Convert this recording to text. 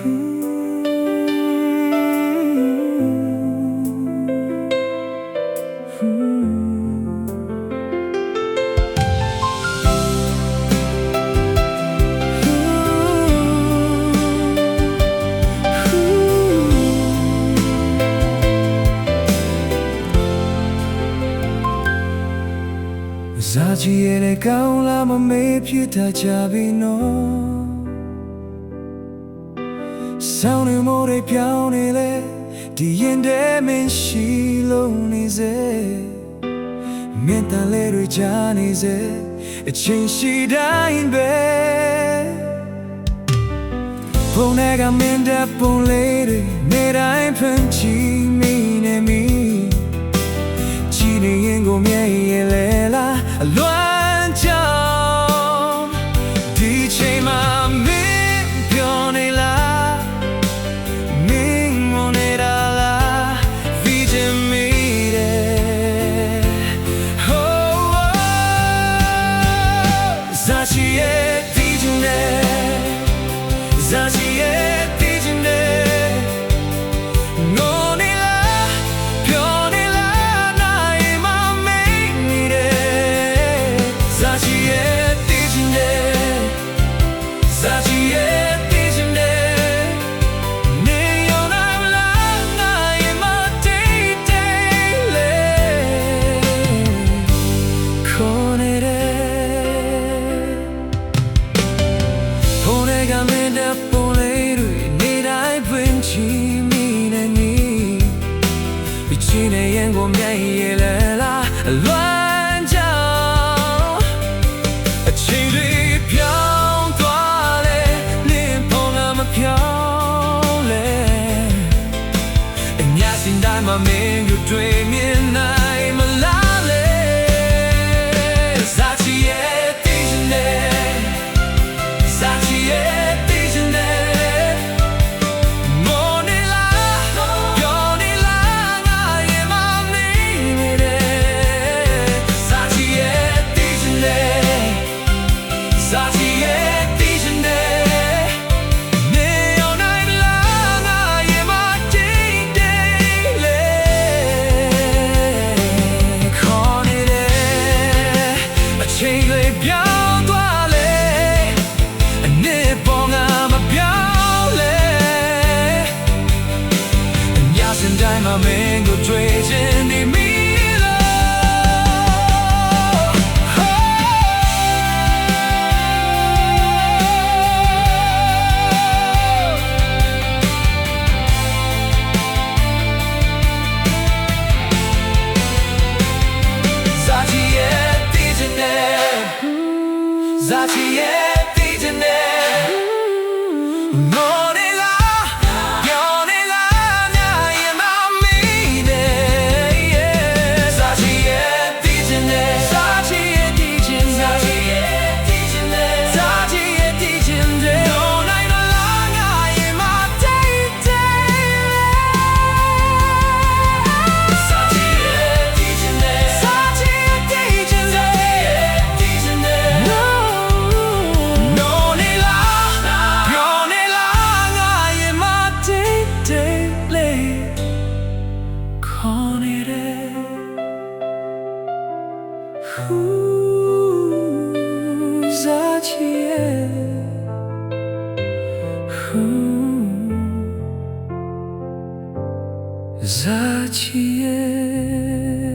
ဇာချီရဲ့ကောင်းလာမမေးဖြစ်တာကြပြီနော်ဆောင်းနေမိုးတွေပြောင်းနေလေဒီရင်ထဲမင်းရှိလုံးနေစေမင်းတန်လေးတွေကြားနေစေအချိန်ရှိတိုင်းပဲဖုန်းထဲကမင်းတဲ့ပုံလေးတွေနေတိုင်းဖန်ချီမိနေမိကြည့်နေရင်ကိုမြဲရဲ့လေလားအလွမ်းကြောင်ဒီချိန်မှာမင်းပြောနေလားမင်းမနေတာလားvìချင်မိတယ် ဇာချီရဲ့ဒီချင်တယ်ဇာချီရဲ့ဒီချင်တယ်ငိုနေလားပြောနေလားနိုင်မမိတ်နေတယ်ဇာချီရဲ့ဒီချင်တယ်ဇာချီရဲ့ဒီချင်တယ်နေရောနိုင်မလားနိုင်မတိတ်တိတ်လေခေါ်နေတယ်ဖုန်းထဲကမင်းတဲ့ပုံလေးတွေနေတိုင်းပွင့်ချီမိနေနီဒီချိန်နဲ့ရင်ကိုမြဲရဲ့လေလားအလွမ်းကြောင်အချိန်တွေပြောင်းသွားလေလင်းဖုန်းကမပြောင်းလေအညာစင်တိုင်းမှာမင်းကိုတွေ့မြင်နိုင်မလားလေဇာချီရဲ့ဒီချင်တယ်ဇာချီရဲ့ဒီချင်တယ်မောနေလားပြောနေလားငါရဲ့မမေးနေတယ်ဇာချီရဲ့ဒီချင်တယ်ဇာချီရဲ့ဒီချင်တယ်နေရောနိုင်မလားငါရဲ့မတိတ်တိတ်လေခေါ်နေတယ်အချိန်တွေပြောင်းသွားလေအနေပေါ်ငါမပြောင်းလေညစင်တိုင်းမှာမင်းကိုတွေ့ချင်နေမိဇာချီရဲ့ဒီချင်တယ်ဇာချီရဲ့ဒီချင်တယ်ငိုနေလားပြောနေလားညရင်မမိတယ်ဇာချီရဲ့ဒီချင်တယ်ဇာချီရဲ့ဒီချင်တယ်ဇာချီရဲ့ဒီချင်တယ်ဇာချီရဲ့ဒီချင်တယ်နိုးနိုင်လားညရင်မတိတ်တိတ်ဇာချီရဲ့ဒီချင်တယ်ဇာချီရဲ့ဒီချင်တယ်ဒီချင်တယ်နိုးနေလားပြောနေလားငါရင်မတိတ်တိတ်လေခေါ်နေတယ်ဇာချီရဲ့ဇာချီရဲ့